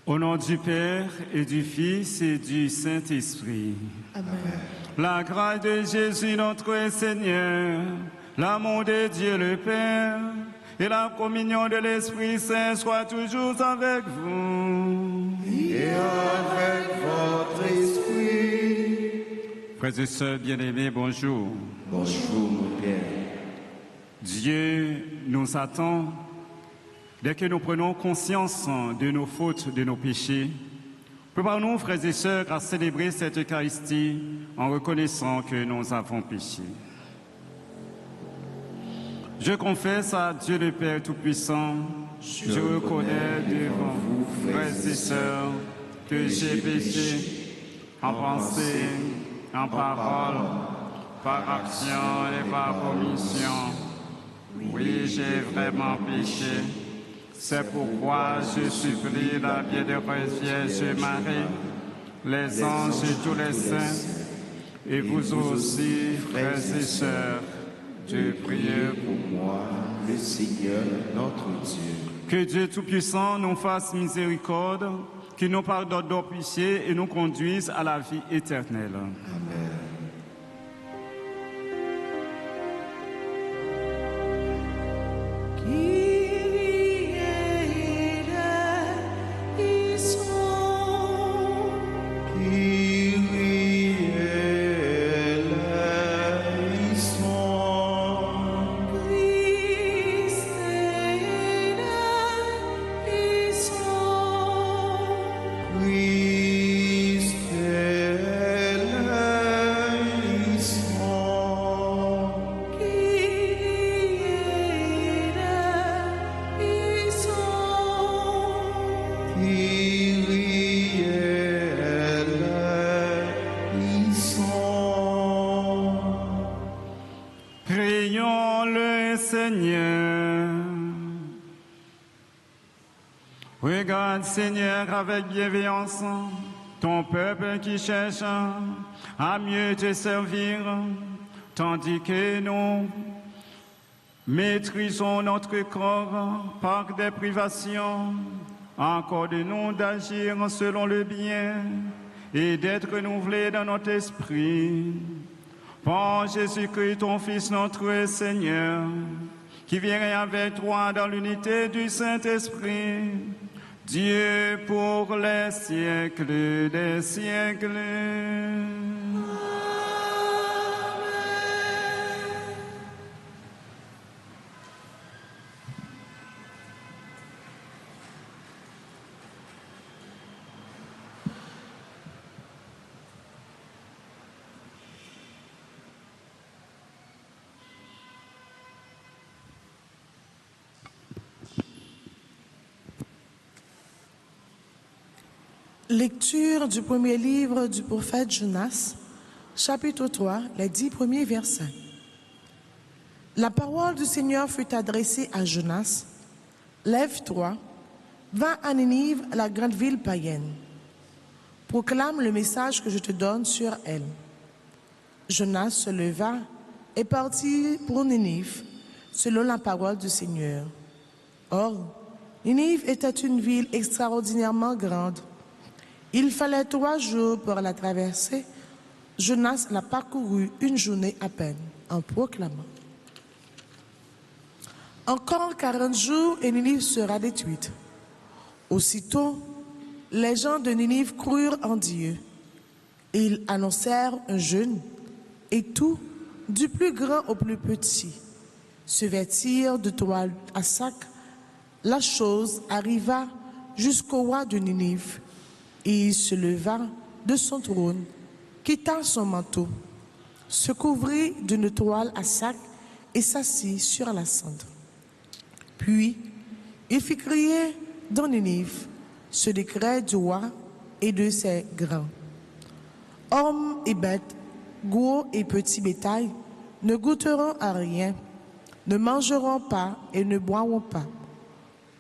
Au nom du Père et du Fils et du Saint-Esprit. Amen. La grâce de Jésus notre Seigneur, l'amour de Dieu le Père et la communion de l'Esprit Saint soient toujours avec vous. Et avec votre esprit. Frères et sœurs bien-aimés, bonjour. Bonjour mon Père. Dieu nous attend. Dès que nous prenons conscience de nos fautes, de nos péchés, préparons-nous, frères et sœurs, à célébrer cette Eucharistie en reconnaissant que nous avons péché. Je confesse à Dieu le Père Tout-Puissant, je reconnais devant vous, frères et sœurs, que j'ai péché en pensée, en parole, par action et par omission. Oui, j'ai vraiment péché. C'est pourquoi je supplie la bienheureuse Vierge Marie, les anges et tous les saints, et vous aussi, frères et sœurs, de prier pour moi, le Seigneur notre Dieu. que Dieu Tout-Puissant nous fasse miséricorde, qu'il nous pardonne nos péchés et nous conduise à la vie éternelle. Amen. Prions le Seigneur. Regarde, Seigneur, avec bienveillance, ton peuple qui cherche à mieux te servir, tandis que nous maîtrisons notre corps par des privations. Accorde-nous d'agir selon le bien et d'être renouvelés dans notre esprit. Par Jésus-Christ, ton Fils, notre Seigneur, qui vient avec toi dans l'unité du Saint-Esprit, Dieu pour les siècles des siècles. Lecture du premier livre du prophète Jonas, chapitre 3, les 10 premiers versets. La parole du Seigneur fut adressée à Jonas. Lève-toi, va à Ninive, la grande ville païenne. Proclame le message que je te donne sur elle. Jonas se leva et partit pour Ninive, selon la parole du Seigneur. Or, Ninive était une ville extraordinairement grande. Il fallait 3 jours pour la traverser. Jonas l'a parcouru une journée à peine, en proclamant. Encore 40 jours et Ninive sera détruite. Aussitôt, les gens de Ninive crurent en Dieu. Ils annoncèrent un jeûne, et tout, du plus grand au plus petit, se vêtirent de toile à sac. La chose arriva jusqu'au roi de Ninive. Et il se leva de son trône, quitta son manteau, se couvrit d'une toile à sac et s'assit sur la cendre. Puis, il fit crier dans Ninive ce décret du roi et de ses grands. Hommes et bêtes, gros et petits bétail, ne goûteront à rien, ne mangeront pas et ne boiront pas.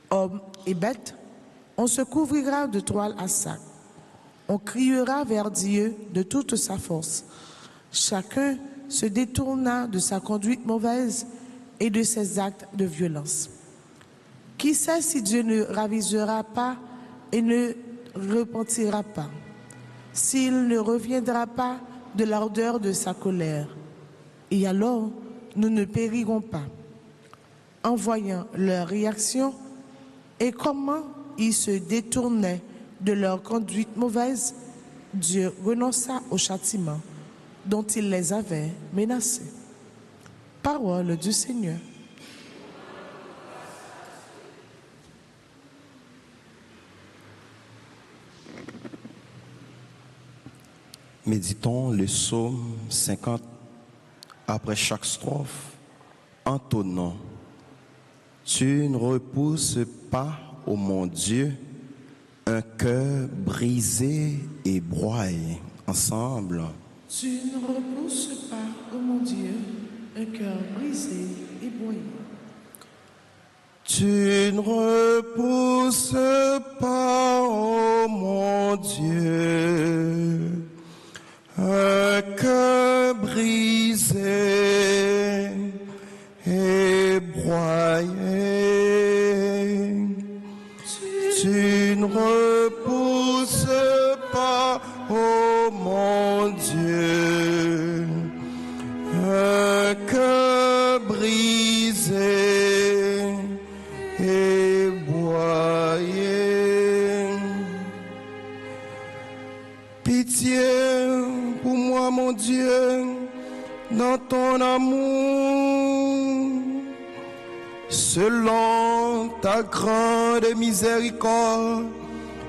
Hommes et bêtes, on se couvrira de toile à sac. On criera vers Dieu de toute sa force. Chacun se détourna de sa conduite mauvaise et de ses actes de violence. Qui sait si Dieu ne ravisera pas et ne repentira pas, s'il ne reviendra pas de l'ardeur de sa colère? Et alors, nous ne périrons pas. En voyant leur réaction et comment ils se détournaient de leur conduite mauvaise, Dieu renonça au châtiment dont il les avait menacés. Parole du Seigneur. Méditons le psaume 50 après chaque strophe, entonnant. Tu ne repousses pas, ô mon Dieu, un cœur brisé et broyé. Ensemble. Tu ne repousses pas, ô mon Dieu, un cœur brisé et broyé. Tu ne repousses pas, ô mon Dieu, un cœur brisé et broyé. Tu ne repousses pas, ô mon Dieu, un cœur brisé et broyé. Pitié pour moi, mon Dieu, dans ton amour, selon ta grande miséricorde,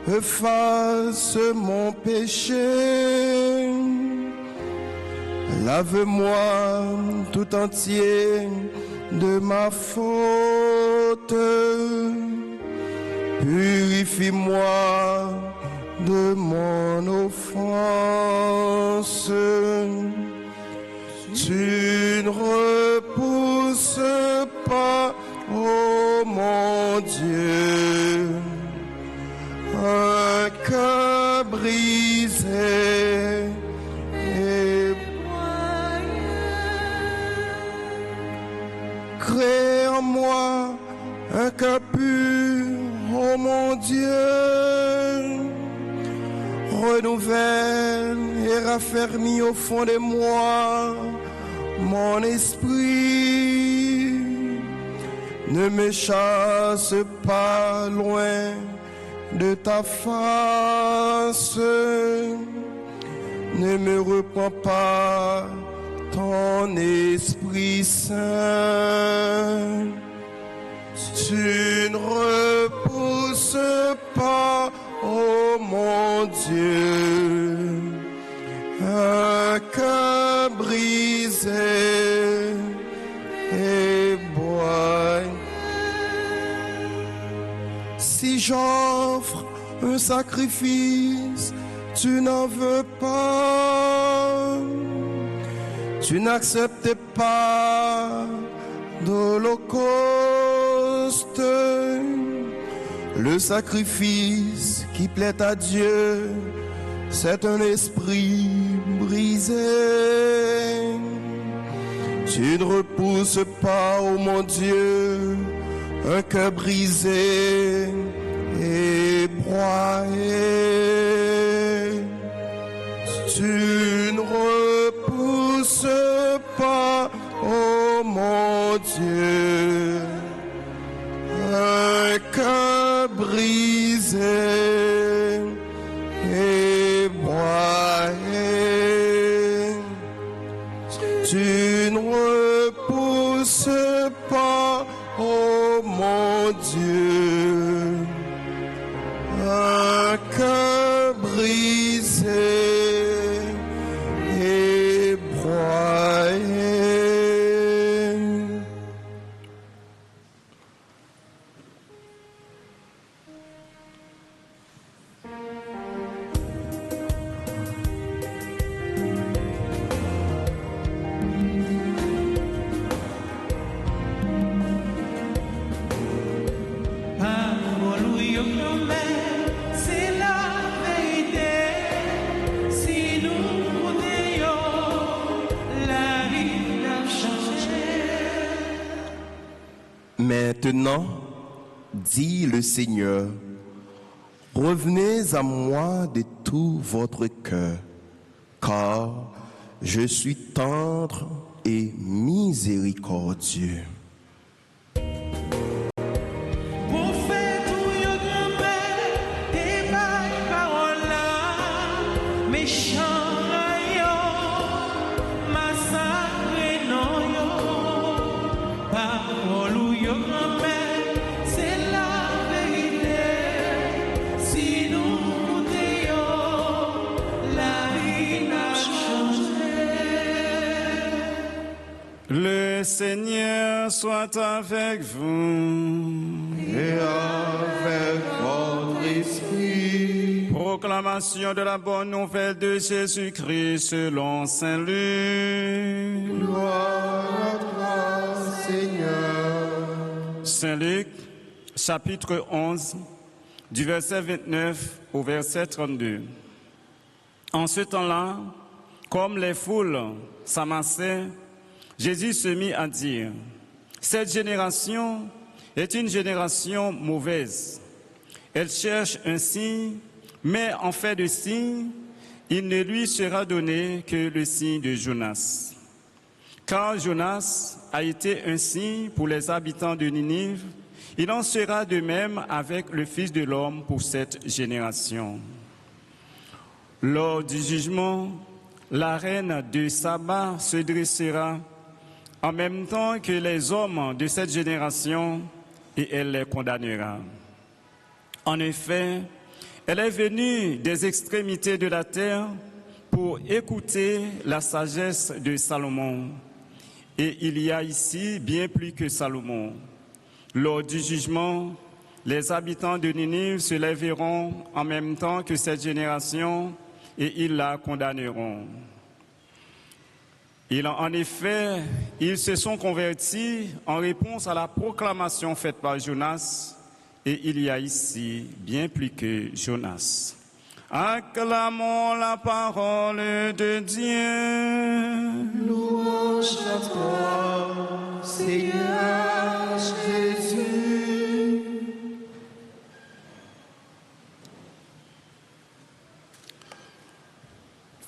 efface mon péché. Lave-moi tout entier de ma faute. Purifie-moi de mon offense. Tu ne repousses pas, ô mon Dieu, un cœur brisé et crée en moi un cœur pur, ô mon Dieu. Renouvelle et raffermis au fond de moi mon esprit. Ne me chasse pas loin de ta face. Ne me reprends pas ton Esprit Saint. Tu ne repousses pas, ô mon Dieu, un cœur brisé et broyé. Si j'offre un sacrifice, tu n'en veux pas. Tu n'acceptes pas d'holocauste. Le sacrifice qui plaît à Dieu, c'est un esprit brisé. Tu ne repousses pas, ô mon Dieu, un cœur brisé et broyé. Tu ne repousses pas, ô mon Dieu, un cœur brisé et broyé. Tu ne repousses pas, ô mon Dieu, un cœur brisé et broyé. Maintenant, dit le Seigneur, revenez à moi de tout votre cœur, car je suis tendre et miséricordieux. Le Seigneur soit avec vous. Et avec votre esprit. Proclamation de la bonne nouvelle de Jésus-Christ selon Saint Luc. Gloire à toi, Seigneur. Saint Luc, chapitre 11, du verset 29 au verset 32. En ce temps-là, comme les foules s'amassaient, Jésus se mit à dire, « Cette génération est une génération mauvaise. Elle cherche un signe, mais en fait de signe, il ne lui sera donné que le signe de Jonas. Car Jonas a été un signe pour les habitants de Ninive, il en sera de même avec le Fils de l'homme pour cette génération. » Lors du jugement, la reine de Saba se dressera en même temps que les hommes de cette génération et elle les condamnera. En effet, elle est venue des extrémités de la terre pour écouter la sagesse de Salomon. Et il y a ici bien plus que Salomon. Lors du jugement, les habitants de Ninive se lèveront en même temps que cette génération et ils la condamneront. En effet, ils se sont convertis en réponse à la proclamation faite par Jonas, et il y a ici bien plus que Jonas. Acclamons la parole de Dieu. Louange à toi, Seigneur Jésus.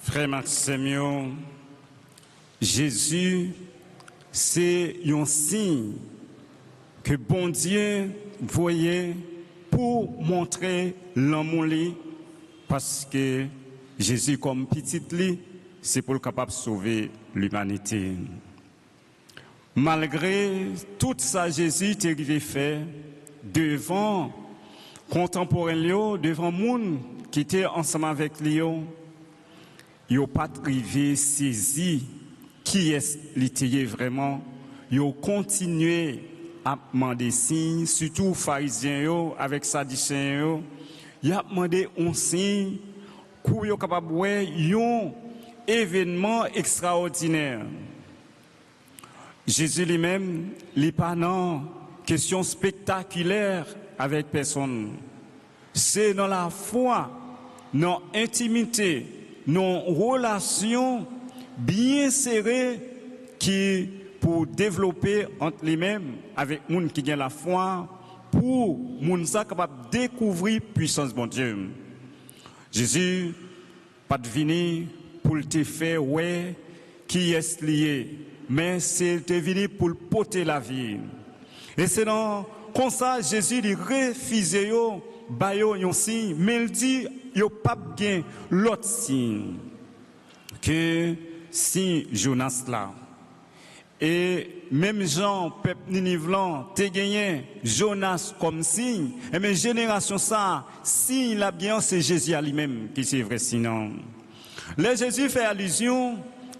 Frère Maximio, Jésus, c'est un signe que bon Dieu voyait pour montrer l'amour, parce que Jésus, comme petit lit, c'est pour le capable de sauver l'humanité. Malgré tout ça, Jésus est arrivé faire devant contemporains, devant les gens qui étaient ensemble avec lui, ils n'ont pas arrivé saisi qui est vraiment. Ils ont continué à demander des signes, surtout aux pharisiens avec sadducéens. Ils ont demandé un signe pour être capable de voir un événement extraordinaire. Jésus lui-même, il n'est pas dans question spectaculaire avec personne. C'est dans la foi, dans l'intimité, dans une relation bien serrée qui pour développer entre lui-même avec les gens qui ont la foi, pour les gens capables de découvrir la puissance de Dieu. Jésus pas de venir pour te faire ouais qui est lié, mais c'est te venir pour porter la vie. Et c'est dans comme ça Jésus il refuse yo ba yo un signe, mais il dit yo pas gain l'autre signe que si Jonas là. Et même Jean, peuple Ninive, te gagné Jonas comme signe. Et mais génération ça, signe là bien, c'est Jésus à lui-même qui c'est vrai sinon. Là, Jésus fait allusion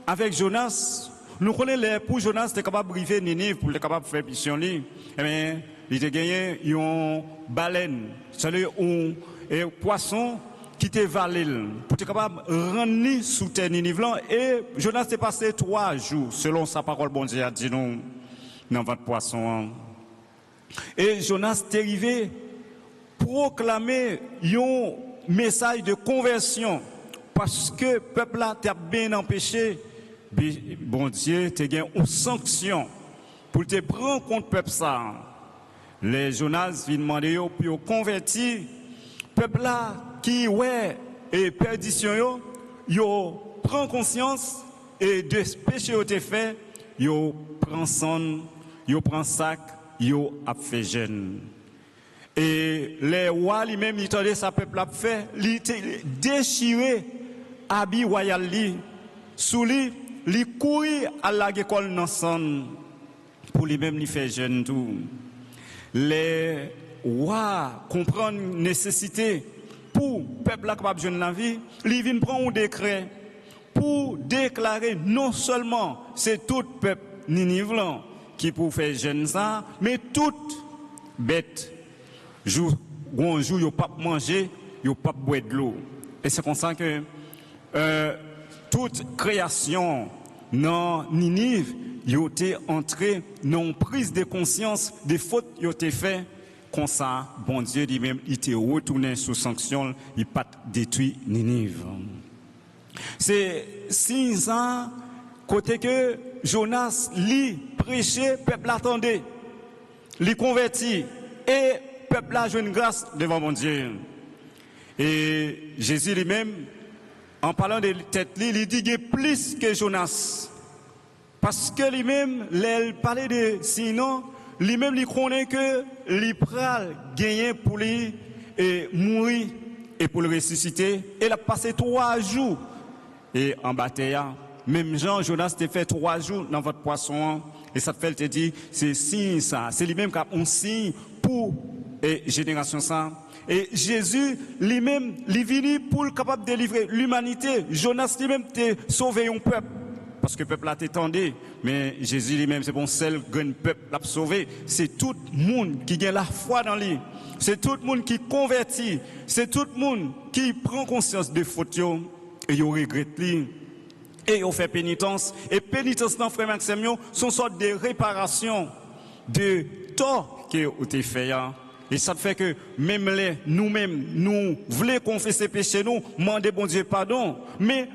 avec Jonas. Nous connaissons pour Jonas, était capable de briver Ninive pour être capable de faire mission lui. Et bien, il a gagné une baleine, c'est-à-dire un poisson qui était valé pour être capable de rendre sous terre Ninive. Et Jonas est passé 3 jours, selon sa parole, bon Dieu a dit nous, dans votre poisson. Et Jonas est arrivé proclamer un message de conversion, parce que le peuple a bien empêché, bon Dieu, tu as une sanction pour te prendre contre le peuple ça. les Jonas viennent demander pour convertir peuple là qui ouais et perdition yo prend conscience et de péché yo te fait yo prend son yo prend sac yo a fait jeûne. Et les rois lui-même ils tendaient ça peuple a fait li déchiré habit royal li sous li courir à la école dans son pour lui-même li faire jeûne tout. Les rois comprennent nécessité pour peuple là capable jeûne la vie, li vinn prend un décret pour déclarer non seulement c'est tout peuple Ninive qui pour faire jeûne ça, mais toute bête jour yo pas manger, yo pas boire de l'eau. Et c'est comme ça que toute création dans Ninive yo été entré dans prise de conscience des fautes yo été fait comme ça bon Dieu lui-même il était retourné sous sanction, il pas détruit Ninive. C'est 6 ans côté que Jonas lui prêchait, peuple attendait, lui converti et peuple a joué une grâce devant mon Dieu. Et Jésus lui-même en parlant de tête il dit qu'il y a plus que Jonas. Parce que lui-même, il parlait de sinon, lui-même, il connaît que il pral gagner pour lui et mourir et pour le ressusciter. Et il a passé 3 jours et en bataille. Même Jean, Jonas, te fait 3 jours dans votre poisson. Et ça te fait, te dit, c'est signe ça. C'est lui-même qui a un signe pour et génération ça. Et Jésus lui-même, il est venu pour le capable de délivrer l'humanité. Jonas lui-même te sauvé un peuple. Parce que le peuple a t'étendu, mais Jésus lui-même, c'est bon, seul grand peuple l'a sauvé. C'est tout le monde qui a la foi dans lui. C'est tout le monde qui convertit. C'est tout le monde qui prend conscience de fautes et il regrette lui. Et il fait pénitence. Et pénitence dans frère Maxime, sont une sorte de réparation de tort que vous avez fait. Et ça fait que même nous-mêmes, nous voulons confesser péché, nous, demander bon Dieu pardon. Mais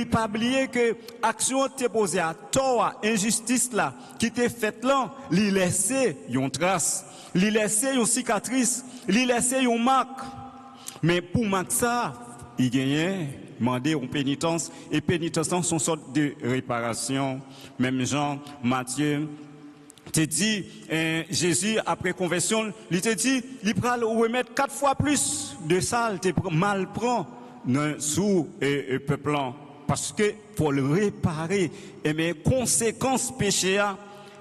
pas oublier que l'action t'est posée à tort, injustice là, qui t'est faite là, lui laisser une trace, lui laisser une cicatrice, lui laisser une marque. Mais pour marquer ça, il gagne, demander une pénitence. Et pénitence sont une sorte de réparation. Même Jean, Matthieu, te dit, Jésus, après conversion, il te dit, il prend remettre 4 fois plus de ça, il te mal prend sous le peuple. Parce que pour le réparer, et mes conséquences péché,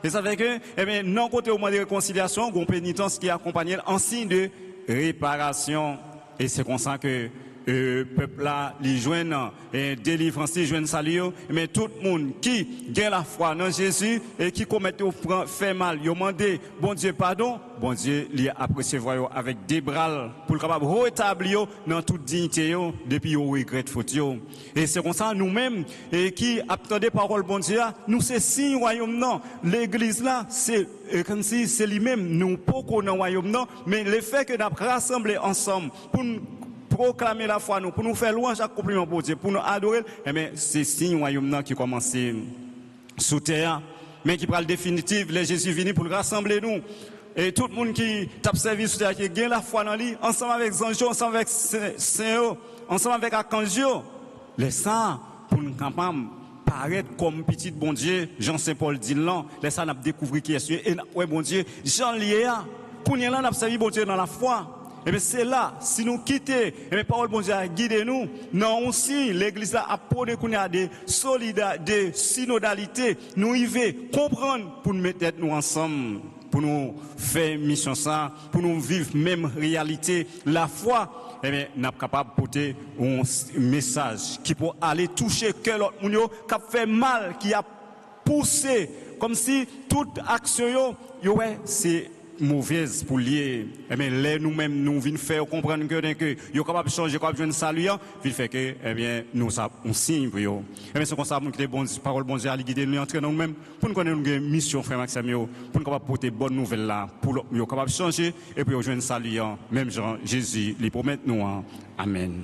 et ça fait que, et bien, non côté au moment de réconciliation, une pénitence qui accompagne en signe de réparation. Et c'est comme ça que peuple là, les joignent délivrance, ils joignent salut, mais tout le monde qui gagne la foi dans Jésus et qui commet fait mal, ils demandent bon Dieu pardon, bon Dieu lui apprécie avec des bras pour le capable rétablir dans toute dignité depuis au regret faute. Et c'est comme ça nous-mêmes et qui attendait parole bon Dieu, nous c'est si royaume non, l'église là c'est comme si c'est lui-même nous pas dans le royaume non, mais le fait que nous rassemblés ensemble pour proclamer la foi, nous, pour nous faire louange à compliment pour Dieu, pour nous adorer, eh bien, c'est signe royaume qui commence sous terre, mais qui prend le définitif, les Jésus venu pour rassembler nous. Et tout le monde qui t'a servi sous terre, qui gagne la foi dans lui, ensemble avec Zanjo, ensemble avec Saint-O, ensemble avec Arcangio, les saints, pour nous capables paraître comme petit bon Dieu, Jean-Saint-Paul dit là, les saints n'a découvert qui est Dieu, et ouais bon Dieu, Jean Liéa, pour nous là, n'a servi bon Dieu dans la foi. Et bien c'est là, si nous quittons, et bien parole bon Dieu a guidé nous, non aussi l'église a prôné qu'on a des solidarité, des synodalités, nous y veut comprendre pour nous mettre nous ensemble, pour nous faire mission ça, pour nous vivre même réalité, la foi, et bien nous sommes capables de porter un message qui peut aller toucher quel autre monde qui a fait mal, qui a poussé, comme si toute action, c'est mauvaise pour lier, mais là nous-mêmes nous venons faire comprendre que yo capable changer capable joindre salut il fait que eh bien nous ça on signe pour yo et bien c'est comme ça que les bonnes paroles bon Dieu à guider nous entrer dans nous-mêmes pour nous connaître une mission frère Maxime pour nous capable porter bonne nouvelle là pour yo capable changer et puis joindre salut même Jean Jésus lui promet nous amen.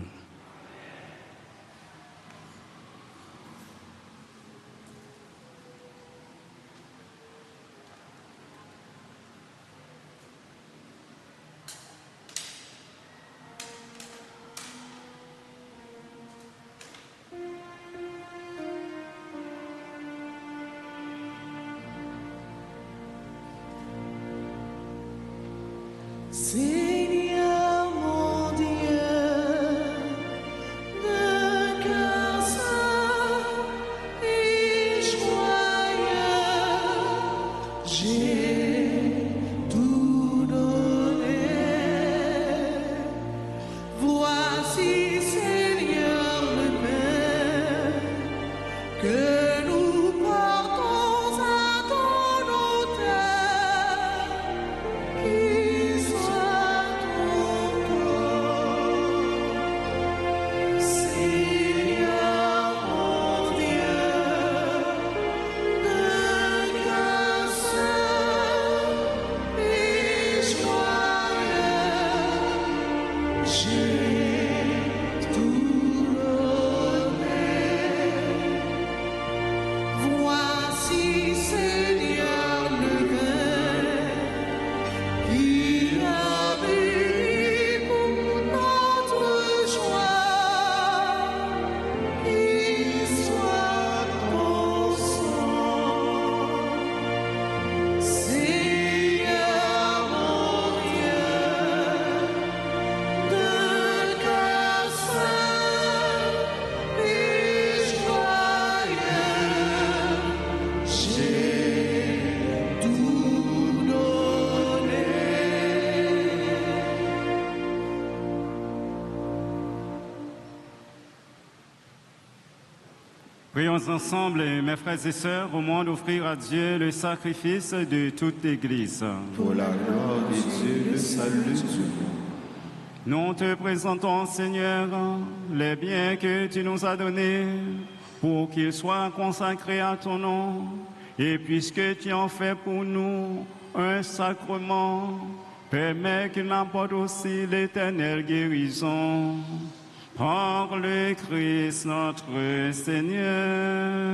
Prions ensemble, mes frères et sœurs, au moment d'offrir à Dieu le sacrifice de toute l'Église. Pour la gloire de Dieu, le salut du monde. Nous te présentons, Seigneur, les biens que tu nous as donnés pour qu'ils soient consacrés à ton nom. Et puisque tu en fais pour nous un sacrement, permets qu'il apporte aussi l'éternelle guérison. Par le Christ notre Seigneur.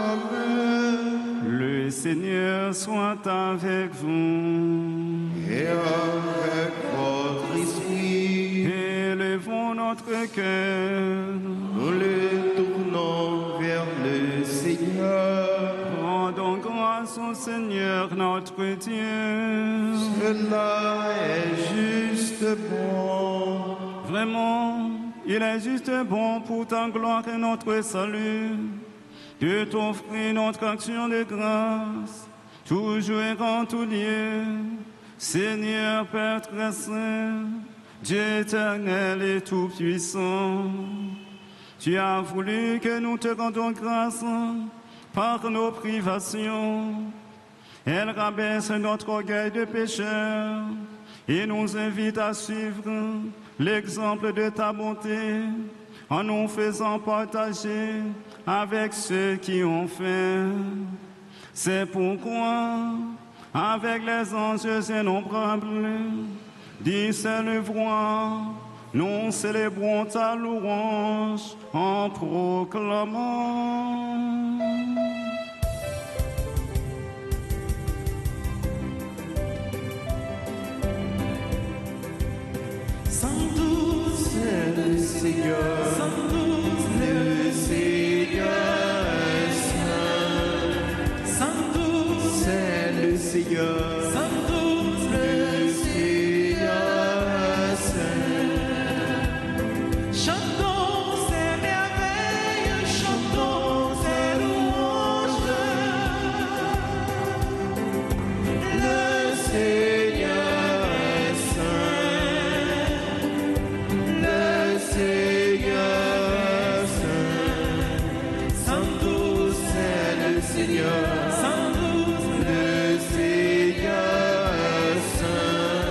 Amen. Le Seigneur soit avec vous. Et avec votre esprit, Élevons notre cœur. nous le tournons vers le Seigneur. Rendons grâce au Seigneur notre Dieu. Cela est juste bon. Vraiment, il est juste bon pour ta gloire et notre salut de t'offrir notre action de grâce, toujours et en tout lieu. Seigneur Père très saint, Dieu éternel et tout-puissant, tu as voulu que nous te rendions grâce par nos privations. Elle rabaisse notre orgueil de pécheur et nous invite à suivre l'exemple de ta bonté en nous faisant partager avec ceux qui ont faim. C'est pourquoi, avec les anges innombrables, discernent voix, nous célébrons ta louange en proclamant. Le Seigneur, le Seigneur est saint. C'est le Seigneur, le Seigneur est saint. Chantons ses merveilles, chantons ses louanges. Le Seigneur est saint. Le Seigneur est saint. Saint-Douce est le Seigneur. Le Seigneur est saint.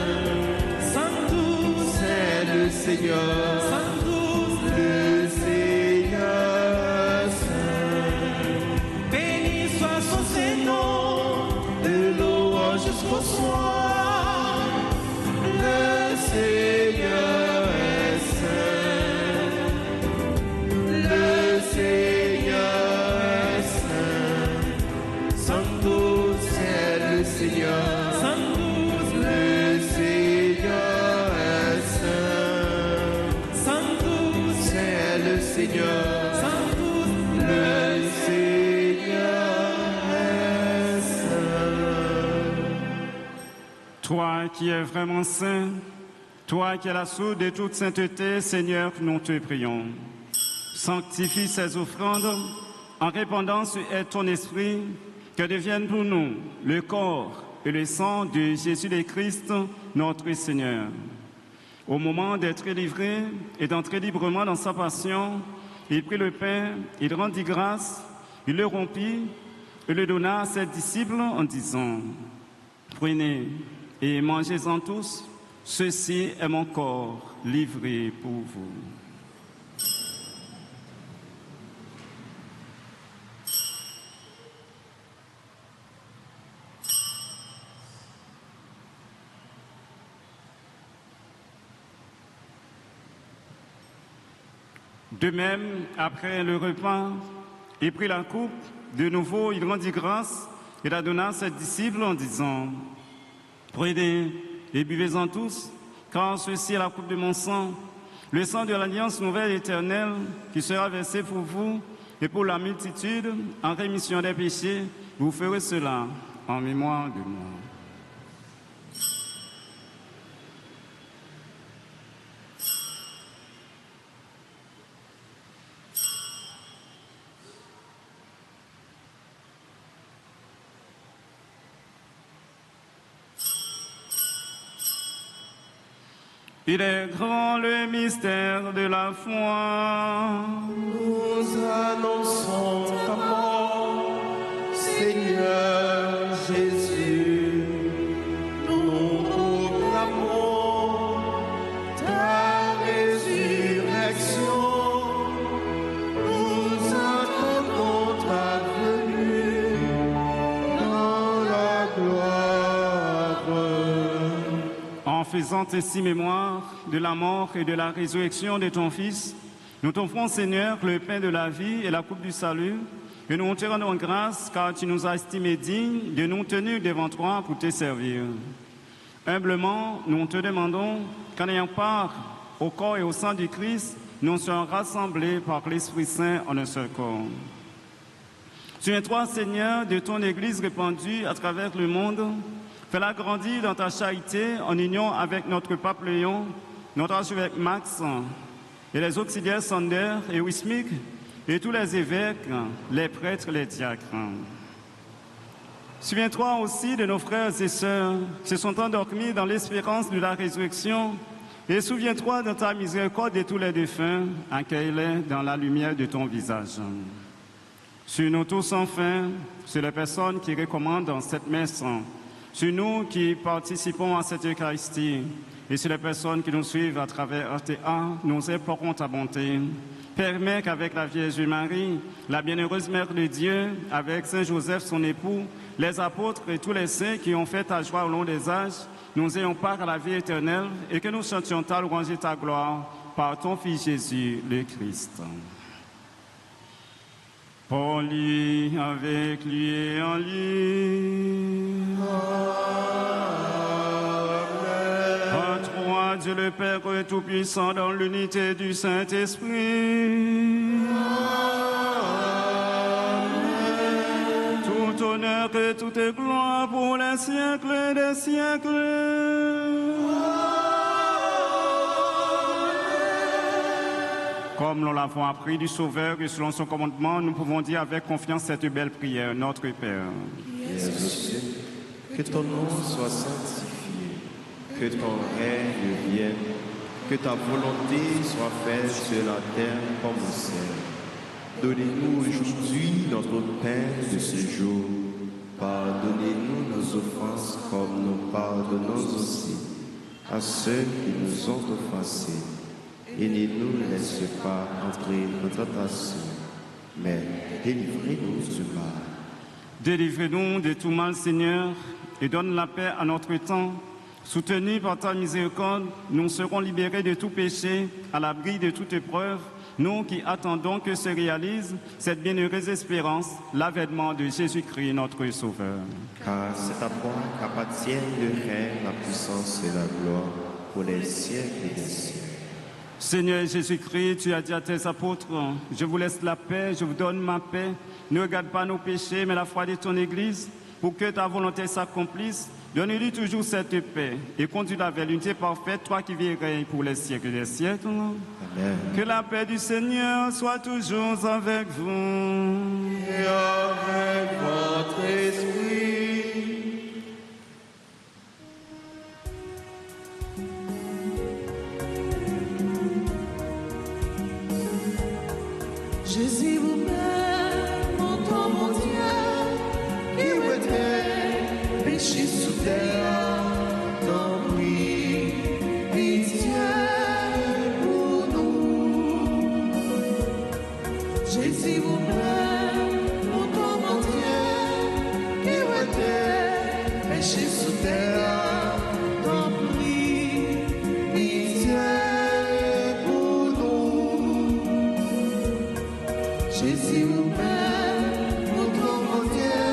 Saint-Douce, C'est le Seigneur. Saint-Douce, Le Seigneur est saint. béni soit son Saint-Nom. De louange jusqu'au soir. Le Seigneur est saint. Le Seigneur est saint. Saint-Douce est le Seigneur. Saint-Douce, Le Seigneur est saint. Saint-Douce, C'est le Seigneur. Saint-Douce, Le Seigneur est saint. Toi qui es vraiment saint, toi qui es la source de toute sainteté, Seigneur, nous te prions. Sanctifie ces offrandes en répandant sur elle ton esprit, que devienne pour nous le corps et le sang de Jésus le Christ, notre Seigneur. Au moment d'être livré et d'entrer librement dans sa passion, il prit le pain, il rendit grâce, il le rompit et le donna à ses disciples en disant: Prenez et mangez-en tous, ceci est mon corps livré pour vous. De même, après le repas, il prit la coupe, de nouveau il rendit grâce et la donna à ses disciples en disant: Prenez et buvez-en tous, car ceci est la coupe de mon sang, le sang de l'alliance nouvelle et éternelle qui sera versé pour vous et pour la multitude en rémission des péchés. Vous ferez cela en mémoire de moi. Il est grand le mystère de la foi. Nous annonçons ta mort, Seigneur Jésus. Nous proclamons ta résurrection. Nous attendons ta venue dans la gloire. En faisant ainsi mémoire de la mort et de la résurrection de ton Fils, nous t'offrons, Seigneur, le pain de la vie et la coupe du salut, et nous te rendons grâce car tu nous as estimés dignes de nous tenir devant toi pour te servir. Humblement, nous te demandons qu'en ayant part au corps et au sang du Christ, nous soyons rassemblés par l'Esprit Saint en un seul corps. Souviens-toi, Seigneur, de ton Église répandue à travers le monde. Fais-la grandir dans ta charité en union avec notre pape Léon, notre archevêque Max, et les auxiliaires Sander et Wismik, et tous les évêques, les prêtres, les diacres. Souviens-toi aussi de nos frères et sœurs qui se sont endormis dans l'espérance de la résurrection, et souviens-toi de ta miséricorde de tous les défunts, accueille-les dans la lumière de ton visage. Sur nous tous enfin, sur les personnes qui recommandent dans cette messe, sur nous qui participons à cette Eucharistie et sur les personnes qui nous suivent à travers RTA, nous implorons ta bonté. Permets qu'avec la Vierge Marie, la bienheureuse Mère de Dieu, avec Saint Joseph, son époux, les apôtres et tous les saints qui ont fait ta joie au long des âges, nous ayons part à la vie éternelle et que nous chantions ta louange et ta gloire par ton Fils Jésus, le Christ. Pour lui, avec lui et en lui. À toi, Dieu le Père Tout-Puissant, dans l'unité du Saint-Esprit. Tout honneur et toute gloire pour les siècles des siècles. Comme nous l'avons appris du Sauveur et selon son commandement, nous pouvons dire avec confiance cette belle prière, notre Père. Qui es aux cieux, que ton nom soit sanctifié, que ton règne vienne, que ta volonté soit faite sur la terre comme au ciel. Donnez-nous aujourd'hui notre pain de ce jour. Pardonnez-nous nos offenses comme nous pardonnons aussi à ceux qui nous ont offensés. Et ne nous laisse pas entrer en tentation, mais délivrez-nous du mal. Délivrez-nous de tout mal, Seigneur, et donne la paix à notre temps. Soutenus par ta miséricorde, nous serons libérés de tout péché, à l'abri de toute épreuve, nous qui attendons que se réalise cette bienheureuse espérance, l'avènement de Jésus-Christ, notre Sauveur. Car c'est à toi qu'appartiennent le règne, la puissance et la gloire pour les siècles des siècles. Seigneur Jésus-Christ, tu as dit à tes apôtres, je vous laisse la paix, je vous donne ma paix. Ne regarde pas nos péchés, mais la foi de ton Église, pour que ta volonté s'accomplisse. Donne-lui toujours cette paix et conduis-la vers l'unité parfaite, toi qui vis et règnes pour les siècles des siècles. Amen. Que la paix du Seigneur soit toujours avec vous. Et avec votre esprit. Jésus vous Père, mon temps, mon Dieu, qui était péché sous terre, tant pis, pitié pour nous. Jésus vous Père, mon temps, mon Dieu, qui était péché sous terre, tant pis, pitié pour nous. Jésus mon Père, notre mon Dieu,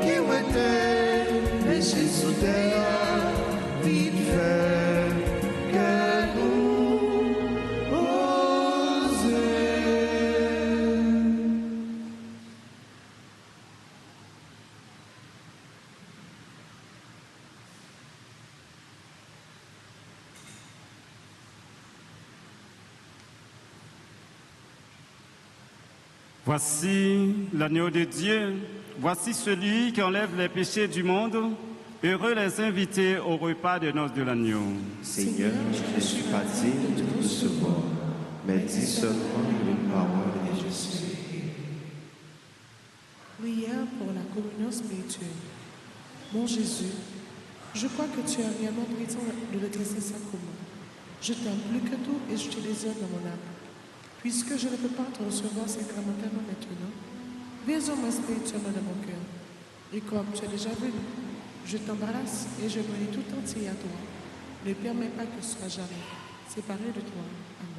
qui était péché sous terre, vite fait que nous osons. Voici l'agneau de Dieu, voici celui qui enlève les péchés du monde. Heureux les invités au repas de noces de l'agneau. Seigneur, je ne suis pas digne de te recevoir, mais dis seulement une parole et je serai. Prière pour la communion spirituelle. Mon Jésus, je crois que tu as réellement pris le temps de le Saint-Sacrement. Je t'aime plus que tout et je te désire dans mon âme. Puisque je ne peux pas te recevoir sacramentellement maintenant, viens en moi spirituellement dans mon cœur. Et comme tu as déjà vu, je t'embrasse et je me lie tout entier à toi. Ne permets pas que je sois jamais séparé de toi. Amen.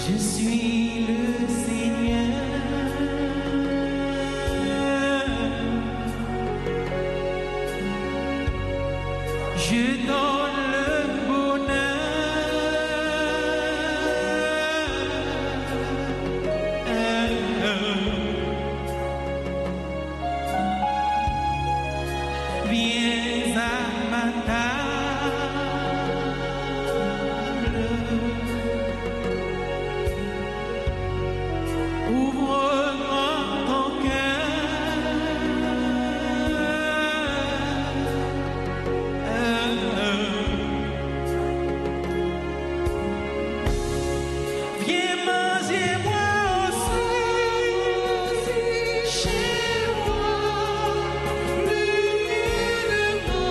Je suis le Seigneur. Je donne le bonheur. Viens à ma table. Ouvre-moi ton cœur. Viens manger moi aussi chez moi, plus nullement.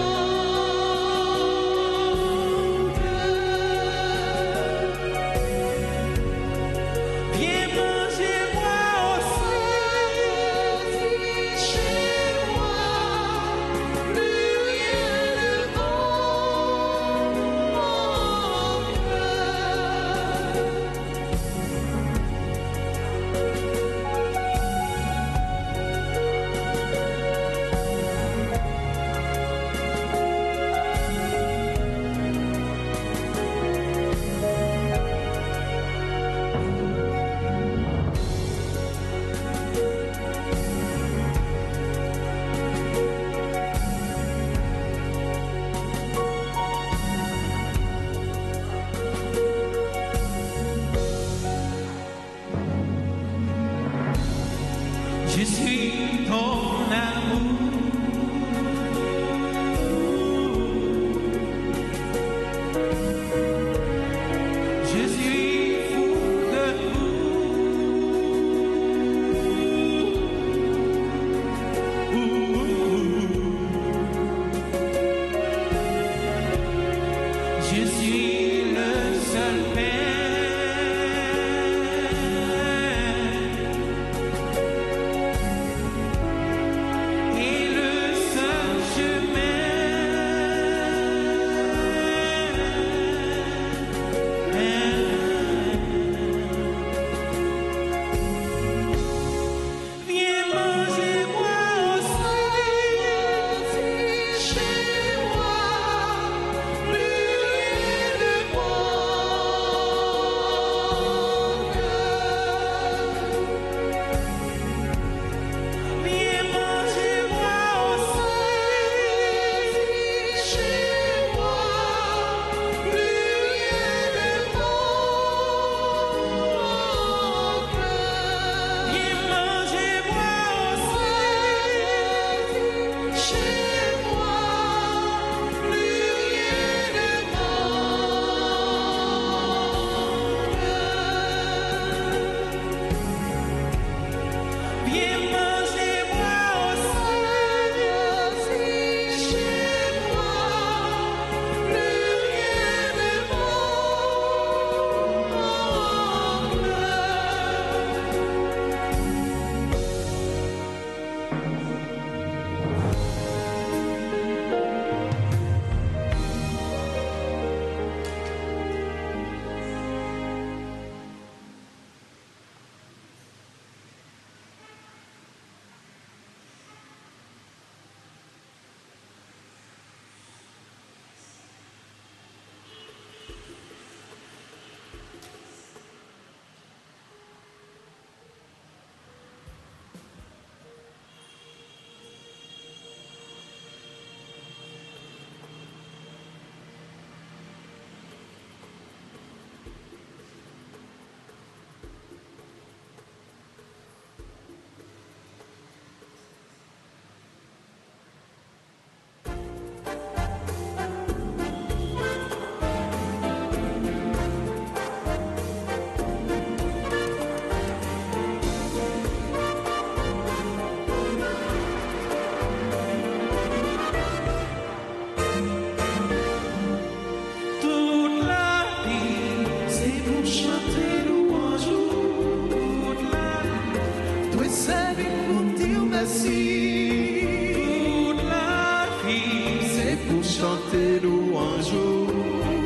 chanter louange.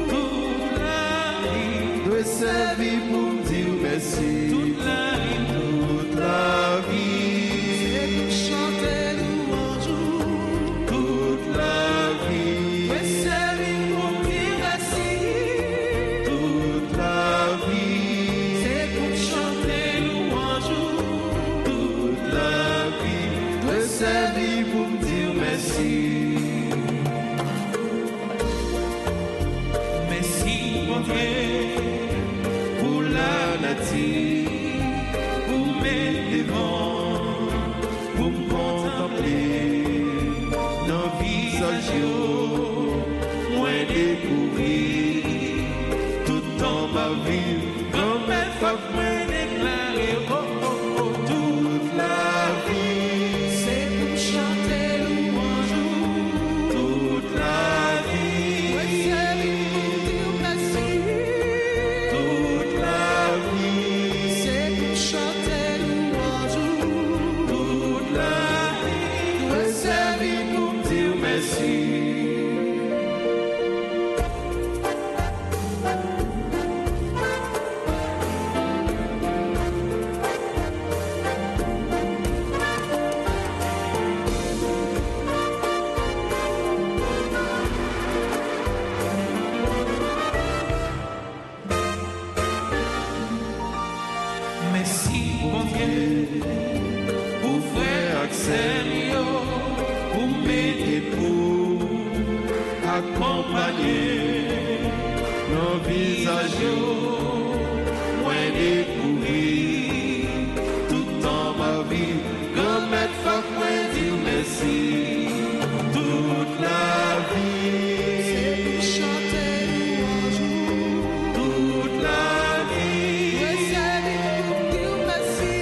toute la vie, Nous servir pour dire merci. toute la vie, Toute la vie, C'est pour chanter louange. toute la vie, Ouais, servir pour dire merci. toute la vie, C'est pour chanter louange. toute la vie. Nous servir pour dire merci. merci mon Dieu pour la nature, pour mes devants, pour me contempler Nos visages, moi découvrir tout dans ma vie. comme un peuple moi déclaré, oh oh oh, Toute la vie, C'est pour chanter louange. toute la vie, Ouais, servir pour dire merci. toute la vie, C'est pour chanter louange. toute la vie. Ouais, Servir pour dire merci. merci mon Dieu pour frère Axel, pour mes époux, Accompagner nos visages, moi découvrir tout dans ma vie. Comme être fort, moi dire merci. Toute la C'est vie, pour chanter louange. toute la vie, Ouais, servir pour dire merci.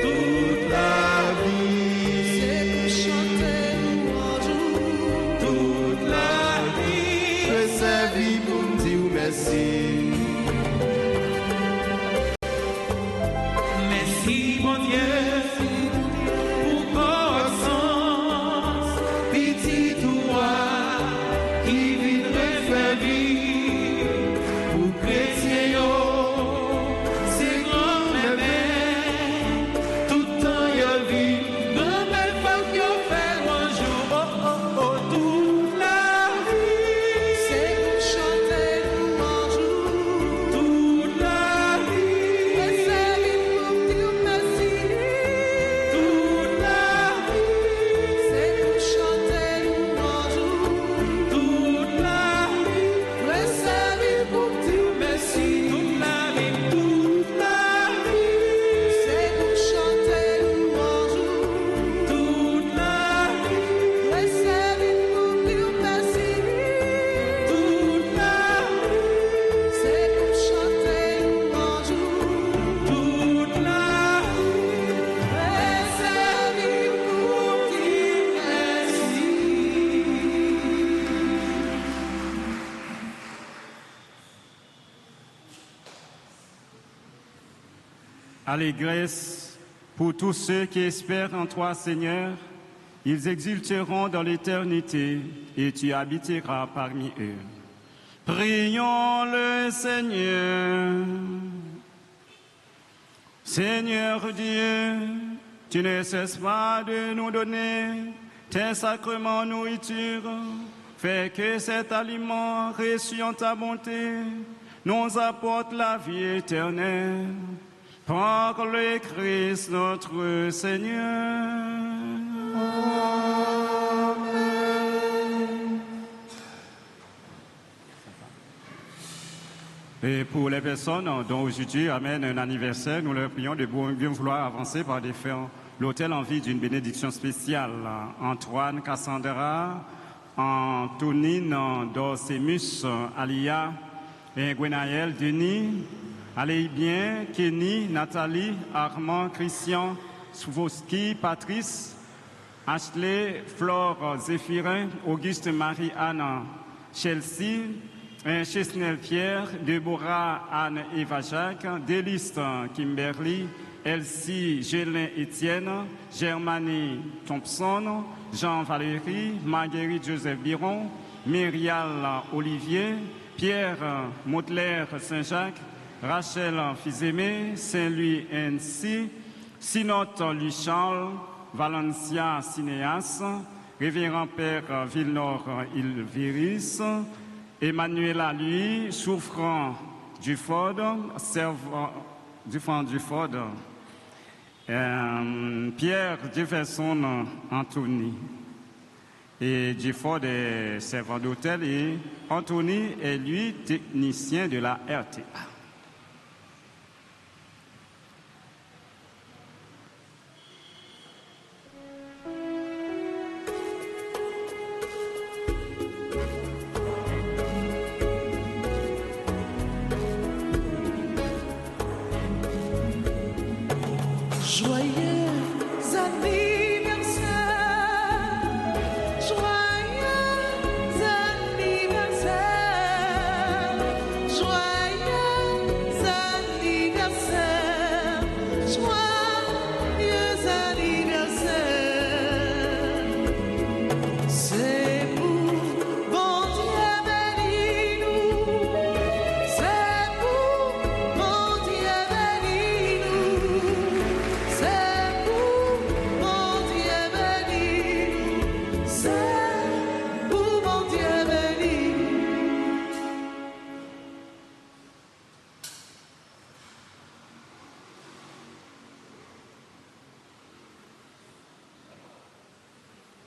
toute la vie, C'est pour chanter louange. toute la vie. Je servis pour me dire merci. merci mon Dieu pour connaissance, petit toi qui viendrait faire vie pour chrétien yo, c'est grand mémé, tout temps yo vie, grand belle femme qui fait un jour, oh oh oh, toute la vie, C'est pour chanter louange. toute la vie, Ouais, servir pour dire merci. toute la vie. C'est pour chanter louange. Toute la vie, Ouais, servir pour dire merci. toute la vie, toute la vie, C'est pour chanter louange. toute la vie, Ouais, servir pour dire merci. toute la vie, C'est pour chanter louange. toute la vie, Ouais, servir pour dire merci. Allégresse pour tous ceux qui espèrent en toi, Seigneur. Ils exulteront dans l'éternité et tu habiteras parmi eux. Prions le Seigneur. Seigneur Dieu, tu ne cesses pas de nous donner tes sacrements nourriture. Fais que cet aliment reçu en ta bonté nous apporte la vie éternelle. Par le Christ notre Seigneur. Et pour les personnes dont aujourd'hui amène un anniversaire, nous leur prions de bien vouloir avancer par défaire l'autel en vue d'une bénédiction spéciale. Antoine Cassandra, Antonine Dorsemus, Alia, et Gwenaël Denis, Aleibien, Kenny, Nathalie, Armand, Christian, Souvoski, Patrice, Ashley, Flore, Zéphirin, Auguste, Marie-Anne, Chelsea, Chesnel Pierre, Deborah, Anne, Eva Jacques, Déliste, Kimberly, Elsie, Gélin, Étienne, Germanie, Thompson, Jean Valéry, Marguerite Joseph Biron, Myrial Olivier, Pierre Moutler Saint-Jacques, Rachel Fizemé, Saint-Louis N.C., Sinote Louis-Charles, Valencia Cinéas, Révérend Père Villenor Ilviris, Emmanuela Louis, Souffrant Duford, Servant Duford, Pierre Jefferson Anthony. Et Duford est servant d'hôtel et Anthony est lui technicien de la RTA.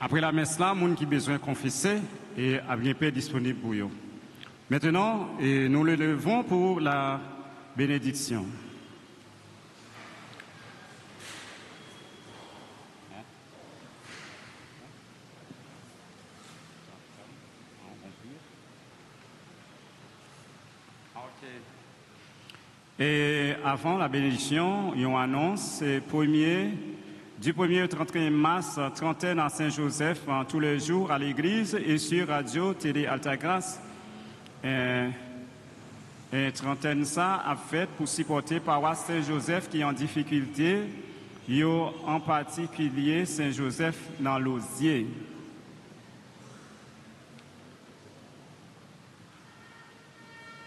Après la messe là, monde qui besoin de confesser et a bien paix disponible pour eux. Maintenant, nous le levons pour la bénédiction. Et avant la bénédiction, ils ont annoncé du 1er au 31 mars, trentaine à Saint-Joseph, tous les jours à l'église et sur Radio Télé Altagrace. Et trentaine ça a fait pour supporter paroisse Saint-Joseph qui est en difficulté, en particulier Saint-Joseph dans l'Osier.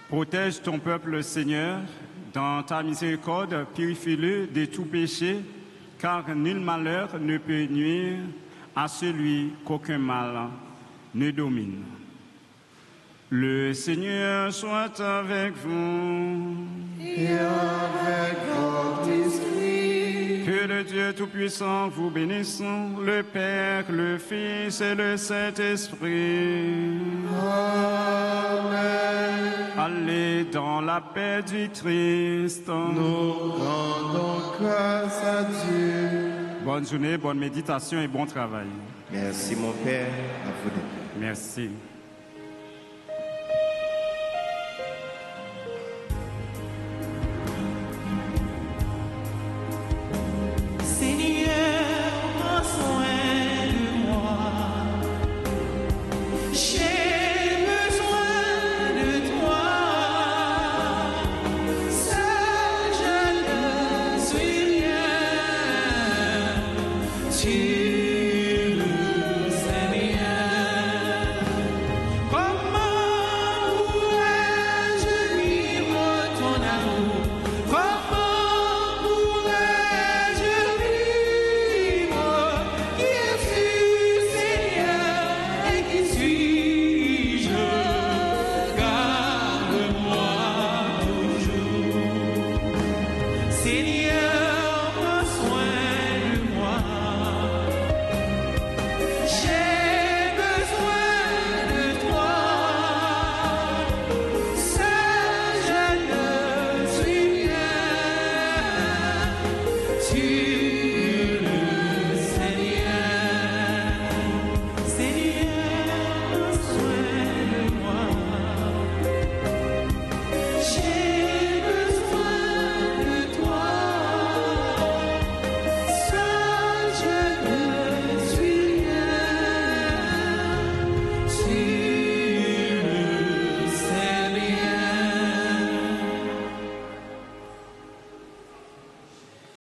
Protège ton peuple, Seigneur, dans ta miséricorde, purifie-le de tout péché, car nul malheur ne peut nuire à celui qu'aucun mal ne domine. Le Seigneur soit avec vous. Et avec votre esprit. Que le Dieu Tout-Puissant vous bénisse, le Père, le Fils et le Saint-Esprit. Amen. Allez dans la paix du Christ. Nous rendons grâce à Dieu. Bonne journée, bonne méditation et bon travail. Merci mon Père, à vous de Merci. Seigneur, prends soin de moi.